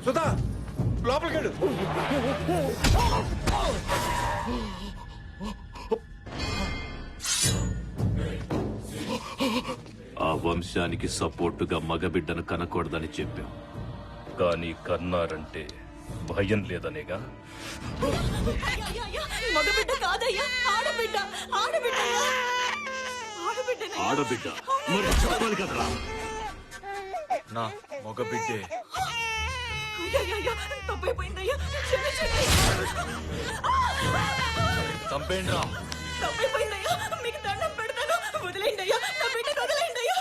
సుధా లోపలికెళ్ళు. ఆ వంశానికి సపోర్టుగా మగబిడ్డను కనకూడదని చెప్పాం, కానీ కన్నారంటే భయం లేదనేగా. మగబిడ్డ కాదయ్యా, ఆడబిడ్డ. ఆడబిడ్డ ఆడబిడ్డ మరి చెప్పాలి కదరా. నా మగబిడ్డే. తప్పైపోయిందయ్యా, చంపేయండి రా. తప్పైపోయిందయ్యా, మీకు దండం పెడతాను, వదిలేయండి అయ్యా, నా బిడ్డను వదిలేయండి అయ్యా.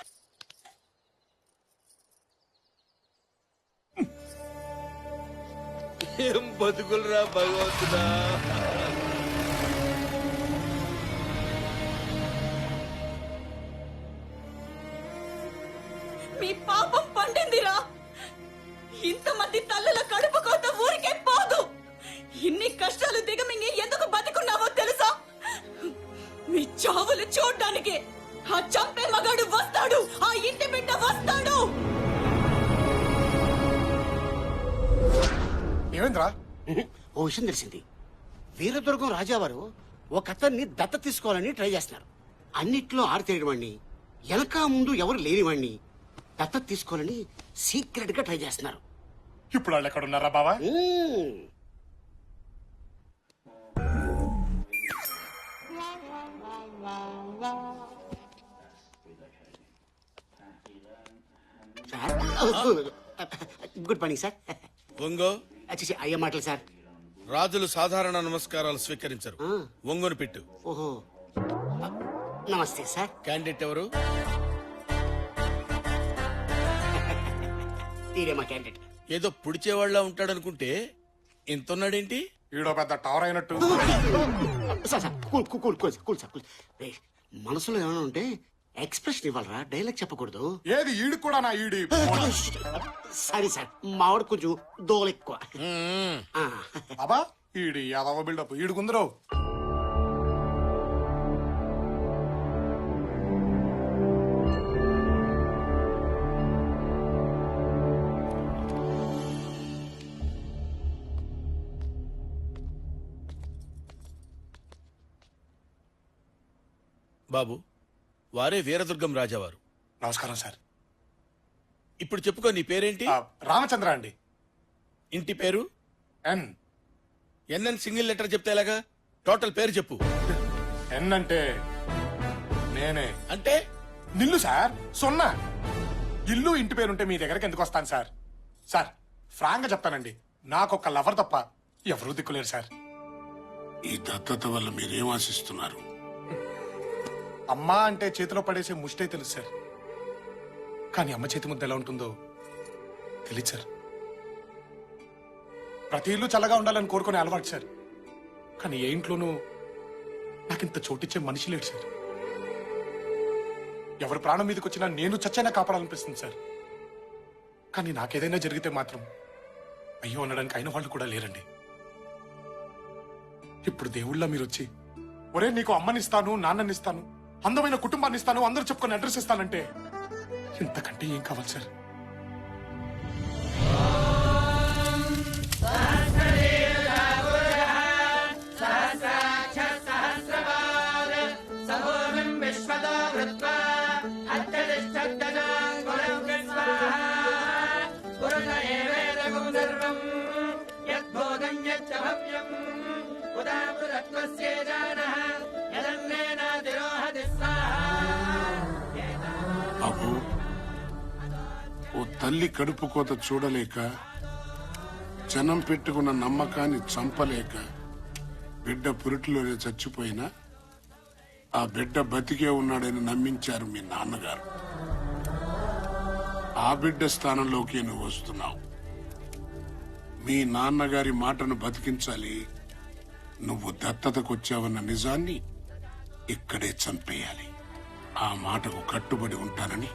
ఏం బతుకులరా భగవంతుడా. మీ పాపం పండిందిరా. ఇంతమంది తల్లుల కడుపు కోత ఊరికే పోదు. ఇన్ని కష్టాలు దిగమింగి ఎందుకు బతికున్నావో తెలుసా? మీ చావులు చూడ్డానికి ఆ చంపే మగాడు వస్తాడు, ఆ ఇంటి బిడ్డ వస్తాడు. ఏమైందిరా? ఓ విషయం తెలిసింది. వీరదుర్గం రాజావారు ఒక అతన్ని దత్త తీసుకోవాలని ట్రై చేస్తున్నారు. అన్నిట్లో ఆరితేయడవాణ్ణి, వెనక ముందు ఎవరు లేనివాణ్ణి దత్త తీసుకోవాలని సీక్రెట్ గా ట్రై చేస్తున్నారు. ఇప్పుడు వాళ్ళు ఎక్కడ ఉన్నారా బావా? Sir good morning sir. ఒంగో అచ్చి అయ్యే మాటలు సార్. రాజులు సాధారణ నమస్కారాలు స్వీకరించరు. ఒంగోని పెట్టు. ఓహో నమస్తే సార్. క్యాండిడేట్ ఎవరు? తీరే మా క్యాండిడేట్. ఏదో పుడిచేవాళ్ళ ఉంటాడనుకుంటే ఇంతున్నాడేంటి? ఈడో పెద్ద టవర్ అయినట్టు. Sir sir cool cool cool cool sir cool. మనసులో ఏమైనా ఉంటే ఎక్స్ప్రెషన్ ఇవ్వాలరా, డైలాగ్ చెప్పకూడదు. ఏది ఈడు కూడా నా ఈడి. సారీ సార్, మావాడు కొంచెం దోలు ఎక్కువ. బాబా ఈడి యాదవ బిల్డప్ ఈడుకుందరు. బాబు, వారే వీరదుర్గం రాజావారు. నమస్కారం సార్. ఇప్పుడు చెప్పుకో, నీ పేరేంటి? రామచంద్ర అండి. ఇంటి పేరు? ఎన్. ఎన్ఎన్ సింగిల్ లెటర్ చెప్తే ఎలాగా? టోటల్ పేరు చెప్పు. ఎన్ అంటే నేనే. అంటే నిల్లు సార్, సున్నా. ఇల్లు ఇంటి పేరుంటే మీ దగ్గరికి ఎందుకు వస్తాను సార్? సార్ ఫ్రాంక్ గా చెప్తానండి, నాకొక్క లవర్ తప్ప ఎవరూ దిక్కులేరు సార్. ఈ దత్తత వల్ల మీరేం ఆశిస్తున్నారు? అమ్మా అంటే చేతిలో పడేసే ముష్టే తెలుసు సార్, కానీ అమ్మ చేతి ముద్ద ఎలా ఉంటుందో తెలియదు సార్. ప్రతి ఇల్లు చల్లగా ఉండాలని కోరుకునే అలవాటు సార్, కానీ ఏ ఇంట్లోనూ నాకింత చోటిచ్చే మనిషి లేడు సార్. ఎవరి ప్రాణం మీదకి వచ్చినా నేను చచ్చైనా కాపాడాలనిపిస్తుంది సార్, కానీ నాకేదైనా జరిగితే మాత్రం అయ్యో అనడానికి అయిన వాళ్ళు కూడా లేరండి. ఇప్పుడు దేవుళ్ళ మీరు వచ్చి, ఒరే నీకు అమ్మనిస్తాను, నాన్ననిస్తాను, అందమైన కుటుంబాన్ని ఇస్తాను, అందరూ చెప్పుకొని అడ్రస్ ఇస్తానంటే ఇంతకంటే ఏం కావాలి సార్? బాబు, ఓ తల్లి కడుపు కోత చూడలేక, జనం పెట్టుకున్న నమ్మకాన్ని చంపలేక బిడ్డ పురిటిలోనే చచ్చిపోయినా ఆ బిడ్డ బతికే ఉన్నాడని నమ్మించారు మీ నాన్నగారు. ఆ బిడ్డ స్థానంలోకి నువ్వు వస్తున్నావు. మీ నాన్నగారి మాటను బతికించాలి. నువ్వు దత్తతకొచ్చావన్న నిజాన్ని ఇక్కడే చంపేయాలి. ఆ మాటకు కట్టుబడి ఉంటానని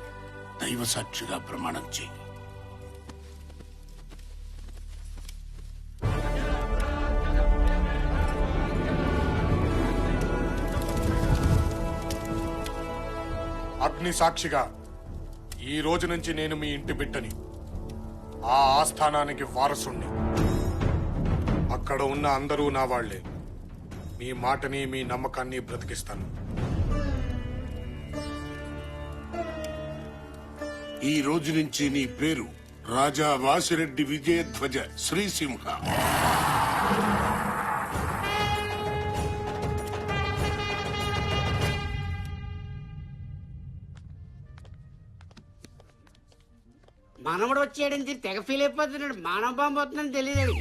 దైవ సాక్షిగా ప్రమాణం చేయి. అగ్ని సాక్షిగా ఈ రోజు నుంచి నేను మీ ఇంటి బిడ్డని, ఆ ఆస్థానానికి వారసుణ్ణి. అక్కడ ఉన్న అందరూ నా వాళ్లే. మీ మాటని, మీ నమ్మకాన్ని బ్రతికిస్తాను. ఈ రోజు నుంచి నీ పేరు రాజా వాసిరెడ్డి విజయధ్వజ శ్రీసింహ. మనవడు వచ్చాడని తెగ ఫీల్ అయిపోతున్నాడు. మానవ బాంబు వస్తుందని తెలియదు.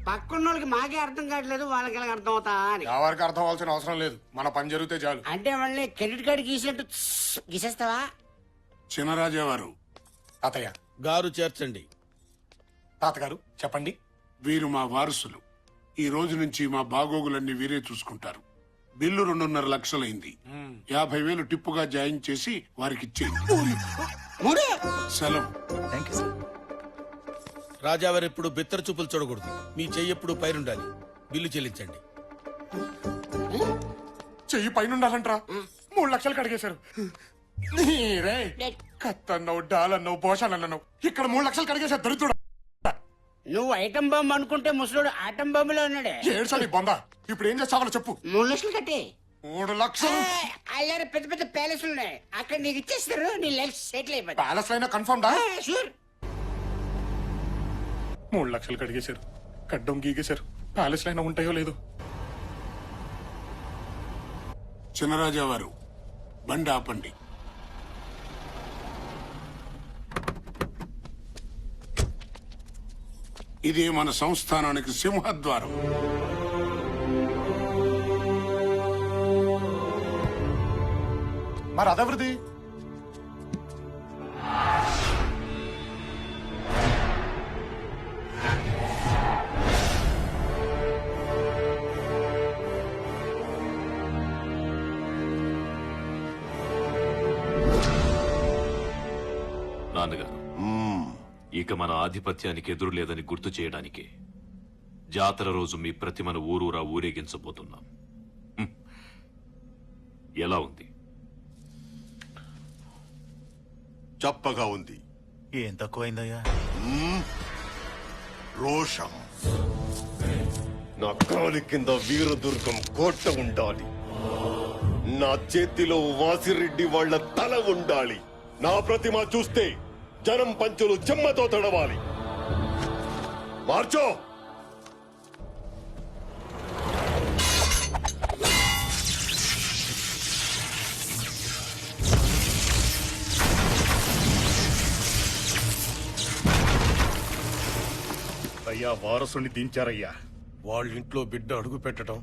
పక్కన్న వాళ్ళకి మాకే అర్థం కావట్లేదు, వాళ్ళకి ఎలా అర్థం అవుతా అని. ఎవరికి అర్థం అవ్వాల్సిన అవసరం లేదు, మన పని జరిగితే చాలు. అంటే వాళ్ళని క్రెడిట్ కార్డు గీసినట్టు గీసేస్తావా? చినరాజా వారు, తాతయ్య. గారు చేర్చండి. తాతగారు చెప్పండి. వీరు మా వారసులు. ఈ రోజు నుంచి మా బాగోగులన్నీ వీరే చూసుకుంటారు. బిల్లు 2.5 లక్షలైంది. 50,000 టిప్పుగా జాయిన్ చేసి వారికి ఇచ్చేయండి. సెలవు. రాజావారు ఎప్పుడు బిత్తర చూపులు చూడకూడదు. మీ చెయ్యి ఎప్పుడు పైరుండాలి. బిల్లు చెల్లించండి. చెయ్యి పైన ఉండాలంట్రా. 3 లక్షలు కడిగేశారు. నీరే కత్తన్నావు, డాలన్నావు, భోషాలన్నావు. ఇక్కడ 3 లక్షలు కడిగేశారు దొరుకుతుడా. నువ్వు ఐటమ్ బాంబు అనుకుంటే ముసలోడు ఆటం బాంబులో ఉన్నాడే. ఏడ్చాలి బొందా. ఇప్పుడు ఏం చేస్తావో చెప్పు. 3 లక్షలు కట్టే. 3 లక్షలు అయ్యారు, పెద్ద పెద్ద ప్యాలెస్లు ఉన్నాయి. అక్కడ నీకు ఇచ్చేస్తారు, నీ లైఫ్ సెటిల్ అయిపోతుంది. ప్యాలెస్ అయినా కన్ఫర్మ్ డా. షూర్. 3 లక్షలు కడిగేశారు, కడ్డం గీగేశారు. ప్యాలెస్ అయినా ఉంటాయో లేదో. చినరాజా వారు, బండి ఆపండి. ఇది మన సంస్థానానికి సింహద్వారం. మరి అదెవరిది? నాన్నగారు, ఇక మన ఆధిపత్యానికి ఎదురు లేదని గుర్తు చేయడానికి జాతర రోజు మీ ప్రతిమను ఊరూరా ఊరేగించబోతున్నాం. హ్మ్. ఎలా ఉంది? చప్పగా ఉంది. ఏం తక్కువైందయ్యా? రోషం. నా కాలి కింద వీరదుర్గం కోట ఉండాలి. నా చేతిలో వాసిరెడ్డి వాళ్ళ తల ఉండాలి. నా ప్రతిమ చూస్తే జనం పంచులు చెమ్మతో తడవాలి. మార్చో. అయ్యా, వారసుని దించారయ్యా. వాళ్ళ ఇంట్లో బిడ్డ అడుగు పెట్టడం,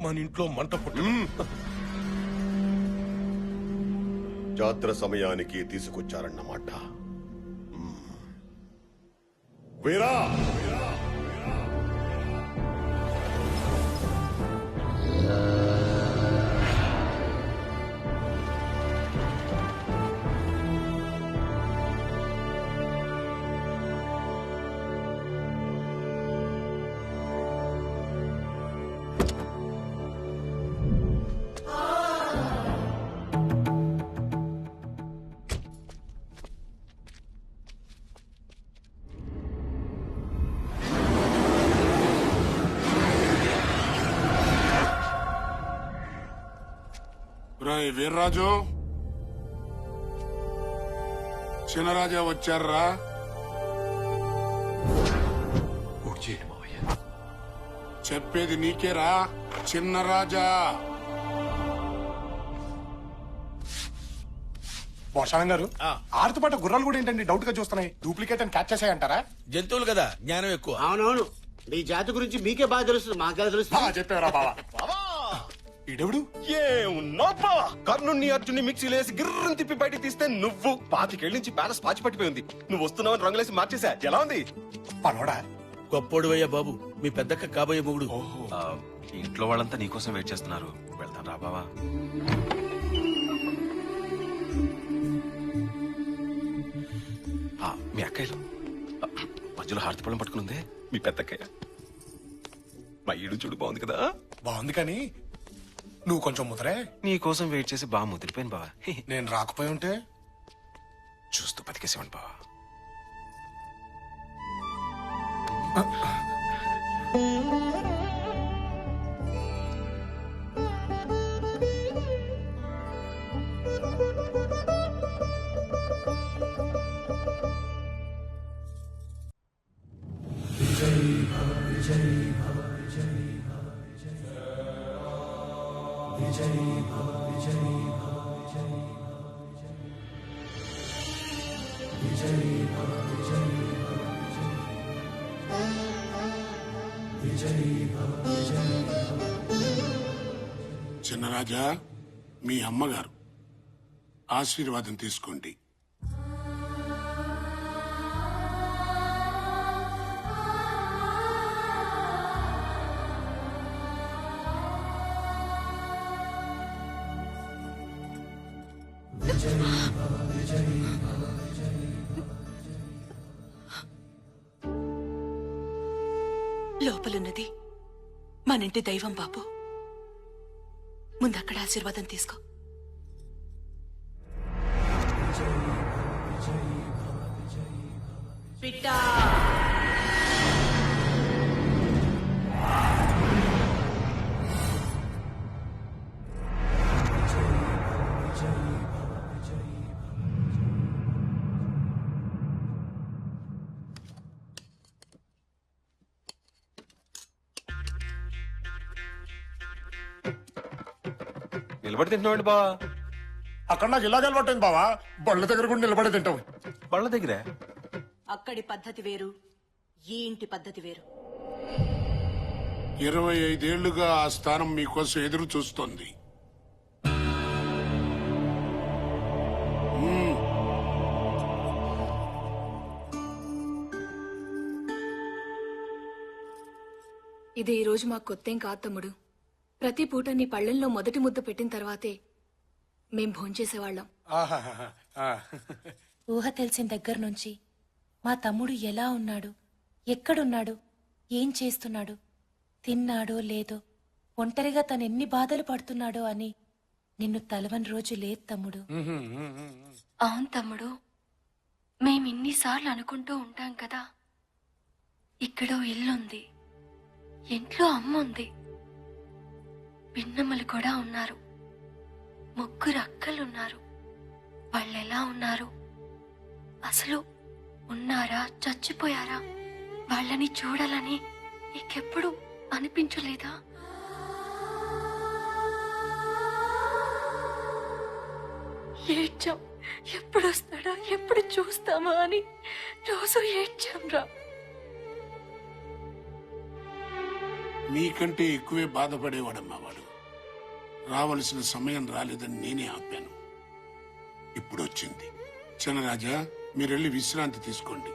మన ఇంట్లో మంట పుట్టడం. జాతర సమయానికి తీసుకొచ్చారన్నమాట. వీరా, రాయ్ వీర్రాజు, చినరాజా వచ్చారా? చెప్పేది నీకేరా చిన్నరాజా. భోషాలం గారు, ఆ. ఆరుతో పాటు గుర్రాలు కూడా ఏంటండి డౌట్ గా చూస్తున్నాయి? డూప్లికేట్ అని క్యాచ్ చేసాయంటారా? జంతువులు కదా, జ్ఞానం ఎక్కువ. అవునవును, మీ జాతి గురించి మీకే బాగా తెలుస్తుంది, మాకెలా తెలుస్తుంది? చెప్పారా బావా? ఇడెవడు? ఏమున్నాపా? కర్ణుని అర్జున్ని మిక్సీలేసి గిర్రని తిప్పి బయటికి తీస్తే నువ్వు 25 నుంచి ప్యాలెస్ పాచి పట్టిపోయింది. నువ్వు వస్తున్నావని రంగులేసి మార్చేసా. ఎలా ఉంది? పనోడా? గొప్పోడువయ్యా బాబు, మీ పెద్దక్క కాబోయే మొగుడు. ఇంట్లో వాళ్ళంతా నీకోసం వెయిట్ చేస్తున్నారు. వెళ్తాను రా బావా. మీ అక్కయ్యలు మధ్యలో హారతి పళ్ళం పట్టుకునుందే మీ పెద్దక్కయ్య. మా ఈడు చూడు బాగుంది కదా? బాగుంది, కానీ నువ్వు కొంచెం ముదరే. నీ కోసం వెయిట్ చేసి బాగా ముదిరిపోయాను బావా. నేను రాకపోయి ఉంటే చూస్తూ బతికేసేవాడి బావా. చిన్నరాజా, మీ అమ్మగారు ఆశీర్వాదం తీసుకోండి. లోపలున్నది మనింటి దైవం బాబు. ముందక్కడ ఆశీర్వాదం తీసుకో. బిడ్డా, నిలబడి తింటున్నావండి బావా. అక్కడ నాకు ఇలాగ అలవాటైంది బావా, బళ్ళ దగ్గర కూడా నిలబడి తింటాం. బళ్ళ దగ్గర అక్కడి పద్ధతి వేరు, ఈ ఇంటి పద్ధతి వేరు. 25 ఏళ్లుగా ఆ స్థానం మీకోసం ఎదురు చూస్తోంది. ఇది ఈ రోజు మాకు కొత్తేం కాదు తమ్ముడు. ప్రతి పూట నీ పళ్ళెంలో మొదటి ముద్ద పెట్టిన తర్వాతే మేం భోంచేసేవాళ్ళం. ఆహాహాహా. ఆ. ఊహ తెలిసిన దగ్గర నుంచి మా తమ్ముడు ఎలా ఉన్నాడు, ఎక్కడున్నాడు, ఏం చేస్తున్నాడు, తిన్నాడో లేదో, ఒంటరిగా తను ఎన్ని బాధలు పడుతున్నాడో అని నిన్ను తలవని రోజు లేదు తమ్ముడు. అవును తమ్ముడు, మేమిన్నిసార్లు అనుకుంటూ ఉంటాం కదా, ఇక్కడో ఇల్లుంది, ఇంట్లో అమ్మ ఉంది, పిన్నమ్మలు కూడా ఉన్నారు, 3 అక్కలున్నారు. వాళ్ళెలా ఉన్నారు, అసలు ఉన్నారా చచ్చిపోయారా, వాళ్ళని చూడాలని నీకెప్పుడు అనిపించలేదా? ఏడ్చాం, ఎప్పుడు వస్తాడా, ఎప్పుడు చూస్తామా అని రోజు ఏడ్చాం రా. మీకంటే ఎక్కువే బాధపడేవాడమ్మా వాడు. రావలసిన సమయం రాలేదని నేనే ఆపాను. ఇప్పుడు వచ్చింది. చిన్నరాజా, మీరెళ్ళి విశ్రాంతి తీసుకోండి.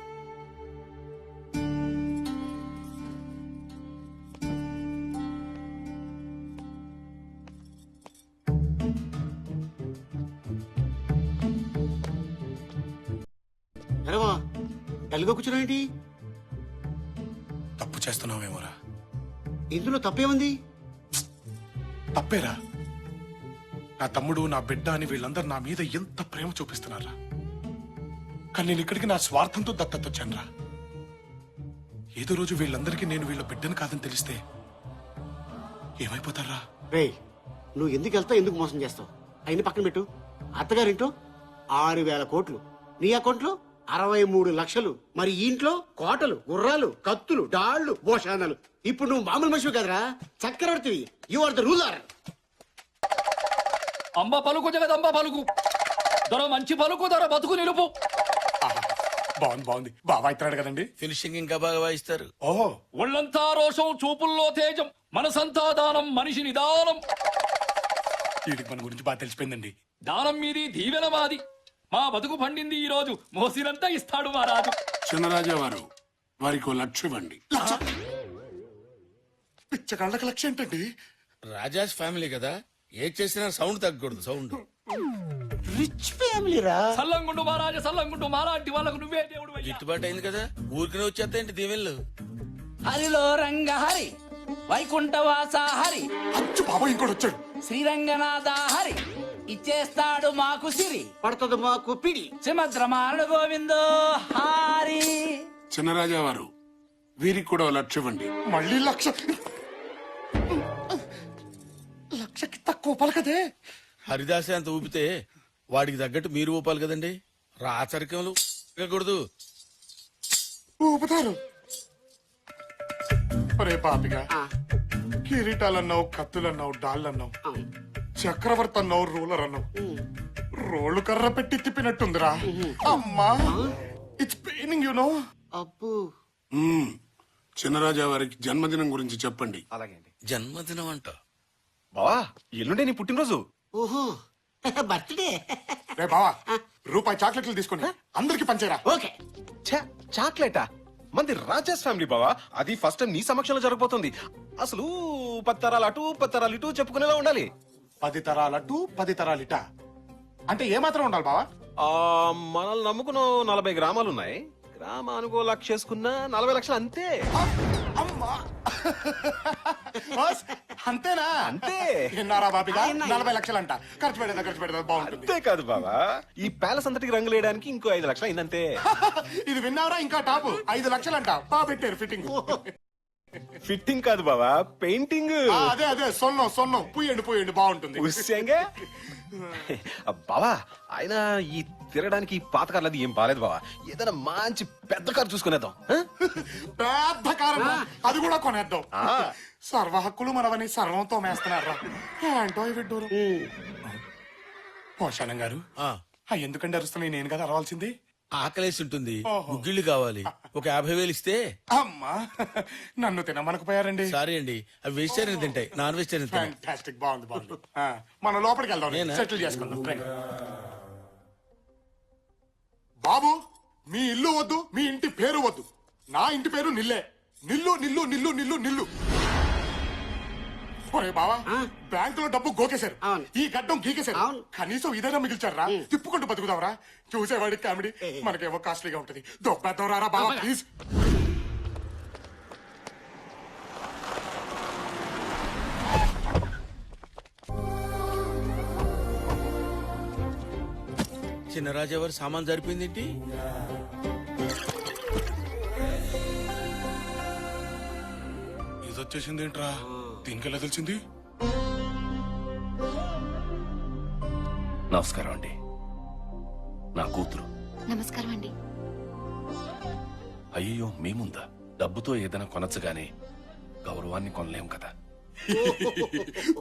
ఎరవా డల్గా కూర్చున్నావేంటి? తప్పు చేస్తున్నావేమోరా. ఇందులో తప్పేముంది? తప్పేరా. నా తమ్ముడు, నా బిడ్డ అని వీళ్ళందరూ నా మీద ఎంత ప్రేమ చూపిస్తున్నారా. కానీ నేను ఇక్కడికి నా స్వార్థంతో దత్తతొచ్చానురా. ఏదో రోజు వీళ్ళందరికీ నేను వీళ్ళ బిడ్డను కాదని తెలిస్తే ఏమైపోతారా? రేయ్, నువ్వు ఎందుకు వెళ్తావు, ఎందుకు మోసం చేస్తావు? అయిన పక్కన పెట్టు. అత్తగారింట్లో 6,000 కోట్లు, నీ అకౌంట్లో 63 లక్షలు. మరి ఈ ఇంట్లో కోటలు, గుర్రాలు, కత్తులు, డాళ్లు, భోషానాలు. ఇప్పుడు నువ్వు మామూలు మనిషి కదరా, చక్రవర్తివి. You are the ruler. Amba పలుకు జగదంబ పలుకు, దొర మంచి పలుకు, దొర బతుకు నిలుపు. ఆహా, బాగుంది బాగుంది. బాగా ఇస్తున్నాడు కదండి. ఫినిషింగ్ ఇంకా బాగా వాయిస్తారు. ఓహో, ఒళ్ళంతా రోషం, చూపుల్లో తేజం, మనసంతా దానం, మనిషి నిదానం. వీడికి మన గురించి బాగా తెలిసిపోయిందండి. దానం మీది, దీవెన మాది. మా బతుకు పండింది ఈ రోజు, మోసినంతా ఇస్తాడు మా రాజు. చిన్నరాజా వారు, వారికి 1 లక్ష ఇవ్వండి. పిచ్చగాళ్ళకి లక్ష్యం ఏంటండి? రాజాస్ ఫ్యామిలీ కదా, ఏ చేసినా సౌండ్ తగ్గకూడదు. సౌండ్ రిచ్ ఫ్యామిలీ రా. సల్లంగుండు మహారాజా, సల్లంగుండు మాలాంటి వాళ్ళకు నువ్వే దేవుడు. గిట్టుబాటు అయింది కదా, ఊరికనే వచ్చేస్తాయండి దీవెళ్ళు. హరిలో రంగ హరి, వైకుంఠవాస హరి, అచ్చు బాబా ఇంకోటి వచ్చాడు. శ్రీరంగనాథ హరి, ఇచ్చేస్తాడు మాకు సిరి పడుతుంది మాకు పిడి. సుమద్రమానుడు గోవిందో హారి. చిన్నరాజా వారు వీరికి కూడా 1,00,000 ఇవ్వండి. మళ్ళీ లక్ష. లక్షకి తక్కువ పలకదే. హరిదాసే అంత ఊపితే వాడికి తగ్గట్టు మీరు ఊపాలి కదండి. రాచరికములు కూడదు. ఊపుతారు. ఒరే పాపిగా, ఆ, కిరీటాలన్నావు, కత్తులన్నావు, డాళ్ళన్నావు, ఆ, చక్రవర్తి అన్నావు, రూలర్ అన్నావు. రోళ్ళు కర్ర పెట్టి తిప్పినట్టుందిరా. అమ్మా, ఇట్స్ పెయినింగ్ యు నో. అబ్బో. చిన్నరాజా వారికి జన్మదినం గురించి చెప్పండి. అలాగే అండి. జన్మదినం అంట. బావా ఎల్లుండే నీ పుట్టినరోజు. ఓహో, బర్త్డే. రే బావా, రూపాయి చాక్లెట్లు తీసుకొని అందరికి పంచేరా. ఓకే. ఛే, చాక్లెటా? మంది రాజేష్ ఫ్యామిలీ బావా. అది ఫస్ట్ టైం నీ సమక్షంలో జరగబోతుంది. అసలు 10 తరాలు అటు 10 తరాలు ఇటు చెప్పుకునేలా ఉండాలి. 10 తరాలటు 10 తరాలిట అంటే ఏమాత్రం ఉండాలి బావా? ఆ మనల్ని నమ్ముకున్న 40 గ్రామాలు ఉన్నాయి. గ్రామానుకో 1,00,000 చేసుకున్నా 40 లక్షలు అంతే. అమ్మా, బాస్, అంతేనా? అంతే. విన్నారా బాబిగా? 40 లక్షలంట. ఖర్చు పెడదా బాగుంటుంది. అంతే కాదు బావా, ఈ ప్యాలెస్ అంతటికి రంగులు వేయడానికి ఇంకో 5 లక్షలు అయిందంతే. ఇది విన్నారా? ఇంకా టాప్ 5 లక్షలంట. పెట్టారు ఫిట్టింగ్. ఫిట్టింగ్ కాదు బావా, పెయింటింగ్. అదే సొన్నం పూయండి బాగుంటుంది. ఉస్యంగా బావా, ఆయన ఈ తిరగడానికి ఈ పాత కార్లు అది ఏం బాలేదు బావా. ఏదైనా మంచి పెద్ద కారు చూసుకునేద్దాం. ఆ? పెద్ద కారణం అది కూడా కొనేద్దాం. సర్వ హక్కులు మనవని సర్వంతో మేస్తున్నారా? ఏంటో ఈ విడ్డూరు. పోషాణం గారు, ఆ, ఎందుకంటే అరుస్తున్నాయి? నేను కదా అరవాల్సింది. ఆకలేసి ఉంటుంది. ఓహో. ముగ్గిళ్ళు కావాలి. ఒక 50,000 ఇస్తే. అమ్మా, నన్ను తినమనకపోయారండి. సారీ అండి, అవి వెజిటేరియన్ తింటాయి, నాన్ వెజిటేరియన్ తింటాయి. ఫ్యాంటాస్టిక్, బాగుంది. మనం లోపలికి వెళ్దాం, నేనా? సెటిల్ చేసుకుందాం. రండి. బాబు, మీ ఇల్లు వద్దు, మీ ఇంటి పేరు వద్దు. నా ఇంటి పేరు నిల్లే. నిల్లు. ఒరే బావా, బ్యాంకులో డబ్బు గోకేశారు, అవును. ఈ గడ్డం గీకేశారు. అవును. కనీసం ఇదైనా మిగిల్చారా? తిప్పుకుంటూ బతుకుదావరా? చూసేవాడికి కామెడీ, మనకేమో కాస్ట్లీగా ఉంటది. దొబ్బేద్దాం రారా బావా, ప్లీజ్. చిన్నరాజా వారి సామాన్ సరిపోయిందేంటి? ఇది వచ్చేసింది ఏంట్రా? దీనికెలా తెలిసింది? నమస్కారం అండి. నా కూతురు. నమస్కారం అండి. అయ్యో మీ ముందా? డబ్బుతో ఏదైనా కొనచ్చు గానీ గౌరవాన్ని కొనలేం కదా.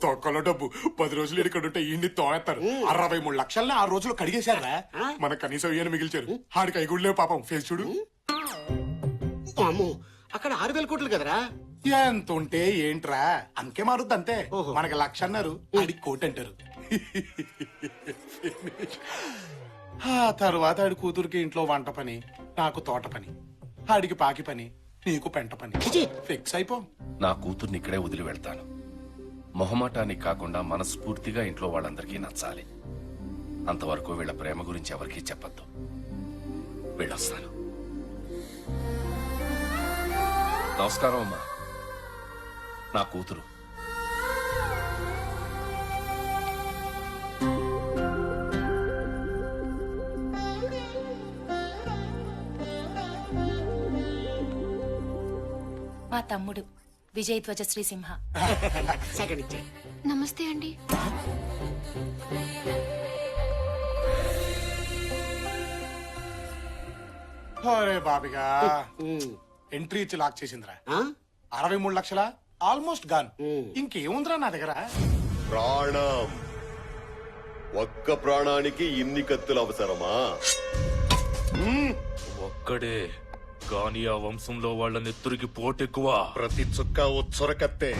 తొక్కలో డబ్బు 10 రోజులు ఇక్కడ ఉంటే ఈ తోనేస్తారు. 63 లక్షల్ని 6 రోజులు కడిగేశారా? మనకు కనీసం ఈయన మిగిల్చారు. ఆడికి ఐగుళ్ళే పాపం. ఫేస్ చూడు. అమ్మో, అక్కడ 6,000 కోట్లు కదరా. ఎంత ఉంటే ఏంట్రా, అంకే మారుద్ది అంతే. మనకి 1,00,000 అన్నారు, ఆడికి 1,00,000 అంటారు. ఆ తర్వాత ఆడి కూతురికి ఇంట్లో వంట పని, నాకు తోట పని, ఆడికి పాకి పని, నీకు పెంట పని. ఫిక్స్ అయిపో. నా కూతుర్ని ఇక్కడే వదిలి వెళ్తాను. మొహమాటానికి కాకుండా మనస్ఫూర్తిగా ఇంట్లో వాళ్ళందరికీ నచ్చాలి. అంతవరకు వీళ్ళ ప్రేమ గురించి ఎవరికీ చెప్పొద్దు. వెళ్ళొస్తాను. నమస్కారం అమ్మా. నా కూతురు. మా తమ్ముడు విజయధ్వజ శ్రీసింహ. సెకండ్ ఇచ్చే. నమస్తే అండి. అరే బాబిగా, ఎంట్రీ ఇచ్చి లాక్ చేసిందిరా. 63 లక్షల ఆల్మోస్ట్ గాన్. ఇంకేముందిరా నా దగ్గర? ప్రాణం. ఒక్క ప్రాణానికి ఇన్ని కత్తులు అవసరమా? ఒక్కడే కానీ ఆ వంశంలో వాళ్ళ నెత్తురికి పోటెక్కువ. ప్రతి చుక్క ఉచ్చరకత్తే.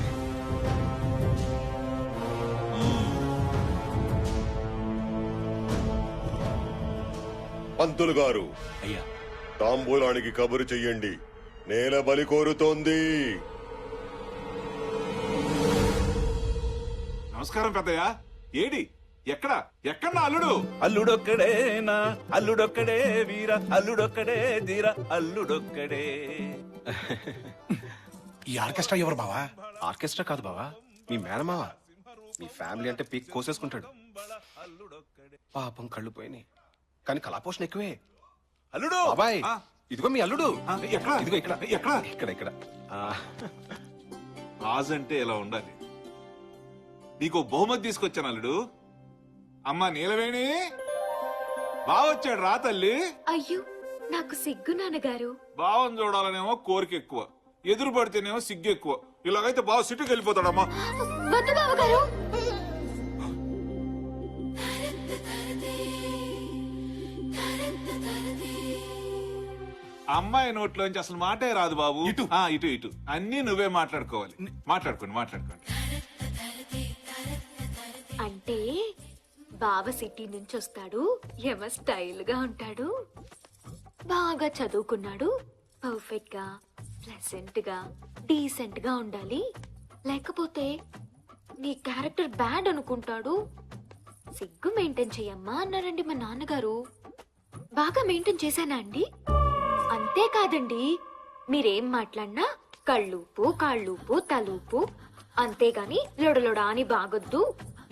పంతులు గారు, అయ్యా, తాంబూలానికి కబురు చెయ్యండి. నేల బలి కోరుతోంది. నమస్కారం పెద్దయ్య. ఏడి ఎక్కడ నా అల్లుడు? అల్లుడొక్కడేనా, అల్లుడొక్కడే వీర, అల్లుడొక్కడే ధీర, అల్లుడొక్కడే. ఈ ఆర్కెస్ట్రా ఎవరు బావా? ఆర్కెస్ట్రా కాదు బావా, మీ మేనమావ. మీ ఫ్యామిలీ అంటే పీక్ కోసేసుకుంటాడు. పాపం కళ్ళు పోయినాయి కానీ కళాపోషణ ఎక్కువే. అల్లుడు బాబాయ్ ఆ, ఇదిగో మీ అల్లుడు. ఆ, ఎక్కడ? ఇదిగో ఇక్కడ ఎక్కడ? ఇక్కడ ఇక్కడ ఆ, రాజు అంటే ఇలా ఉండాలి. నీకు బహుమతి తీసుకొచ్చాను అల్లుడు. అమ్మా నీలవేణి బావొచ్చాడు రా తల్లి. అయ్యో నాకు సిగ్గు నాన్నగారు. బావం చూడాలనేమో కోరిక ఎక్కువ, ఎదురు పడితేనేమో సిగ్గు ఎక్కువ. ఇలాగైతే బావ సిటీకి వెళ్ళిపోతాడమ్మా. వద్దు బావగారు. అమ్మాయి నోట్లోంచి అసలు మాటే రాదు బాబు. ఇటు ఇటు ఇటు అన్ని నువ్వే మాట్లాడుకోవాలి. మాట్లాడుకోండి. అంటే బావ సిటీ నుంచి వస్తాడు, ఎవ స్టైల్ గా ఉంటాడు, బాగా చదువుకున్నాడు, పర్ఫెక్ట్ గా ప్లెసెంట్ గా డీసెంట్ గా ఉండాలి, లేకపోతే నీ క్యారెక్టర్ బ్యాడ్ అనుకుంటాడు. సిగ్గు మెయింటైన్ చెయ్యమ్మా అన్నారండి మా నాన్నగారు. బాగా మెయింటైన్ చేశానా అండి? అంతేకాదండి, మీరేం మాట్లాడినా కళ్ళూపు కాళ్ళూపు తలూపు, అంతేగాని లొడలొడా అని బాగొద్దు,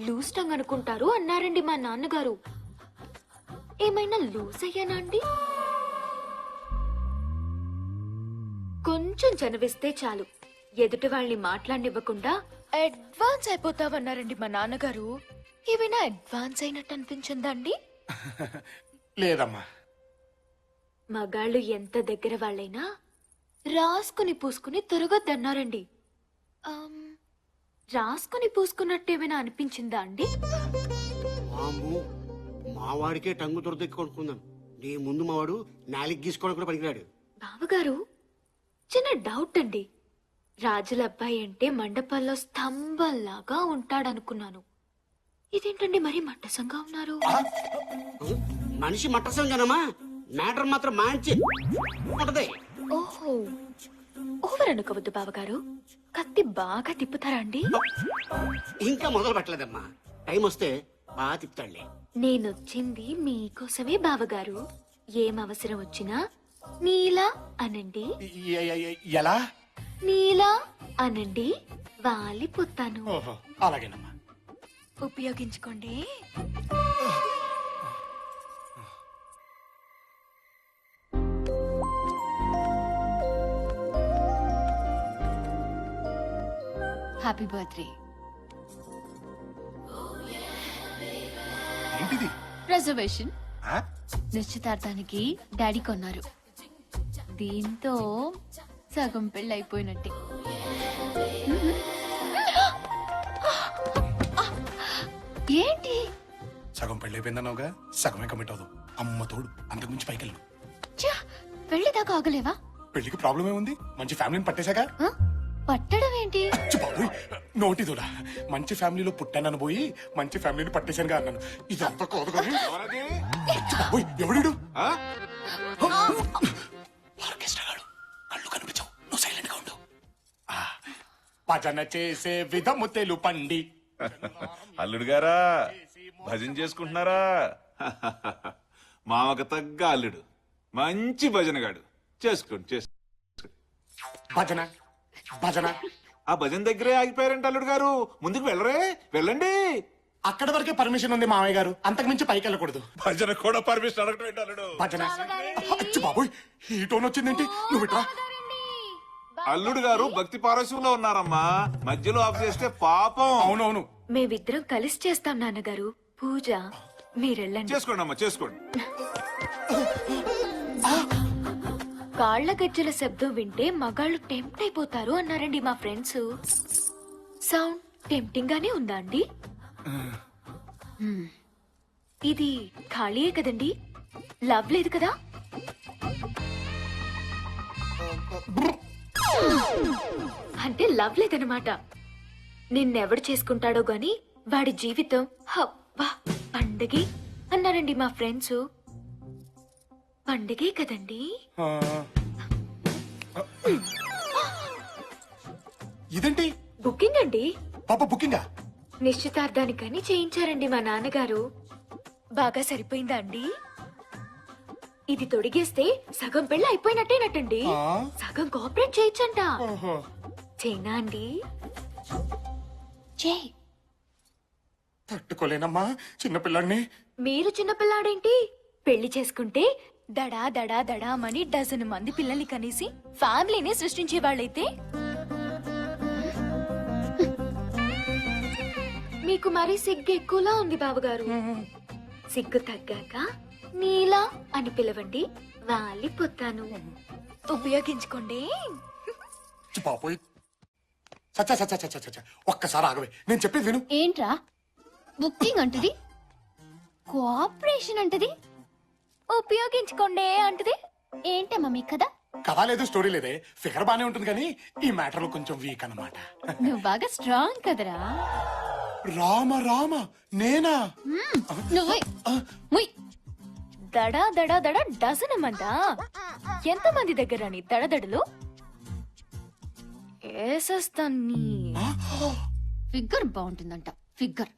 లూజ్ టంగ్ అనుకుంటారు అన్నారండి మా నాన్నగారు. ఏమైనా లూజ్ అయ్యానా అండి? కొంచెం చనివిస్తే చాలు ఎదుటి వాళ్ళని మాట్లాడనివ్వకుండా అడ్వాన్స్ అయిపోతావన్నారండి మా నాన్నగారు. ఏమైనా అడ్వాన్స్ అయినట్టు అనిపించిందా అండి? లేదమ్మా. మగాళ్ళు ఎంత దగ్గర వాళ్ళైనా రాసుకుని పూసుకుని తిరగొద్దన్నారండి. రాసుకుని పూసుకున్నట్టు ఏమైనా అనిపించిందా అండి? వాము, మావాడికే టంగు దొరదెక్కి కొనుక్కుందాం. నీ ముందు మావాడు నాలికి గీసుకోవడం కూడా పనికిరాడు. బావగారు చిన్న డౌట్ అండి. రాజుల అబ్బాయి అంటే మండపాల్లో స్తంభంలాగా ఉంటాడనుకున్నాను. ఇదేంటండి మరి మట్టసంగా ఉన్నారు? మనిషి మట్టసంగానమ్మా, మ్యాటర్ మాత్రం మంచి ఉంటది. ఓహో, ఓవర్ అనుకోవద్దు బావగారు. కత్తి బాగా తిప్పుతారా అండి? ఇంకా మొదలు పెట్టలేదమ్మా, టైం వస్తే బాగా తిప్పుతాడులే. నేనొచ్చింది మీకోసమే బావగారు. ఏం అవసరం వచ్చినా నీలా అనండి, ఎలా? నీలా అనండి, వాలిపోతాను. ఓహో అలాగేనమ్మా. ఉపయోగించుకోండి. Happy birthday. ఏంటిది? రిజర్వేషన్ ఆ? నిశ్చితార్థానికి డాడీ కొన్నారు. దీంతో సగం పెళ్ళి అయిపోయినట్టే. ఏంటి? సగం పెళ్ళి అయిపోయిందన్నావుగా, సగమే కమిట్ అవుదాం. అమ్మ తోడు, అంతకుమించి పైకెళ్ళు. ఛ, పెళ్లిదాకా ఆగలేవా? పెళ్లికి ప్రాబ్లం ఏముంది? మంచి ఫ్యామిలీని పట్టేశాగా. ఆ? పట్టడం ఏంటి? నోటిదోడా, మంచి ఫ్యామిలీలో పుట్టానని పోయి మంచి ఫ్యామిలీని పట్టేశానుగా అన్నాను. ఇదంతా కోదు కానీ. ఎవరది? ఎవడు? ఆ? ఆర్కెస్ట్రా గాడు, కళ్ళు కనిపించవు, నువ్వు సైలెంట్ గా ఉండు. భజన చేసే విధము తెలుపండి. అల్లుడు గారా భజన చేసుకుంటున్నారా? మామకు తగ్గ అల్లుడు, మంచి భజనగాడు. చేసుకోండి. భజన భజన ఆ భజన దగ్గరే ఆగిపోయారంట అల్లుడు గారు. ముందుకు వెళ్ళరే, వెళ్ళండి. అక్కడ వరకే పర్మిషన్ ఉంది మామయ్య గారు, అంతకు మించి పైకి వెళ్ళకూడదు. భజన కూడా పర్మిషన్ అడగటం ఏంటి అల్లుడు? భజన. అచ్చి బాబోయ్, ఈ టోన్ వచ్చిందేంటి? నువ్వు ఇట్రా. అల్లుడు గారు భక్తి పారస్యంలో ఉన్నారమ్మా, మధ్యలో ఆఫ్ చేస్తే పాపం. అవునవును. మేమిద్దరం కలిసి చేస్తాం నాన్నగారు పూజ. మీరెళ్ళండి. చేసుకోండి అమ్మా, చేసుకోండి. కాళ్ల గజ్జల శబ్దం వింటే మగాళ్ళు టెంప్ట్ అయిపోతారు అన్నారండి మా ఫ్రెండ్స్. సౌండ్ టెంప్టింగ్ గానే ఉందా అండి? ఇది ఖాళీయే కదండి, లవ్ లేదు కదా? అంటే లవ్ లేదన్నమాట. నిన్నెవడు చేసుకుంటాడో గాని వాడి జీవితం హబ్బా పండగే అన్నారండి మా ఫ్రెండ్స్. పండగే కదండి. ఇదేంటి? బుకింగ్ అండి. పాప బుకింగా? నిశ్చితార్థానికని చేయించారండి మా నాన్నగారు. బాగా సరిపోయిందా అండి? ఇది తొడిగేస్తే సగం పెళ్ళి అయిపోయినట్టేనట్టండి. సగం కోఆపరేట్ చేయొచ్చంట. చైనా అండి. చేయి. తట్టుకోలేనమ్మా చిన్నపిల్లాడిని. మీరు చిన్నపిల్లాడేంటి? పెళ్లి చేసుకుంటే దడా దడా దడామని డజన్ మంది పిల్లల్ని కనేసి ఫ్యామిలీని సృష్టించే వాళ్ళైతే మీకు మరీ సిగ్గు ఎక్కువలా ఉంది బావగారు. సిగ్గు తగ్గాక నీలా అని పిలవండి, వాలిపోతాను. ఉపయోగించుకోండి. బాపోయ్ చచ్చా చచ్చా చచ్చా చచ్చా ఒక్కసారి ఆగవే, నేను చెప్పేది విను. ఏంట్రా బుకింగ్ అంటది, కోఆపరేషన్ అంటది, ఉపయోగించుకోండి అంటది. ఏంటమ్మా మీ కదా? కథ లేదు, స్టోరీ లేదే, ఫిగర్ బానే ఉంటుంది కానీ ఈ మ్యాటర్ లో కొంచెం వీక్ అన్నమాట. నువ్వు బాగా స్ట్రాంగ్ కదరా. రామ రామ నేనా? నువ్వు దడా దడా దడా డజన్ మందా? ఎంతమంది దగ్గర నీ దడదడలు? ఏసేస్తాన్ని. Figure బాగుంటుందంట, figure.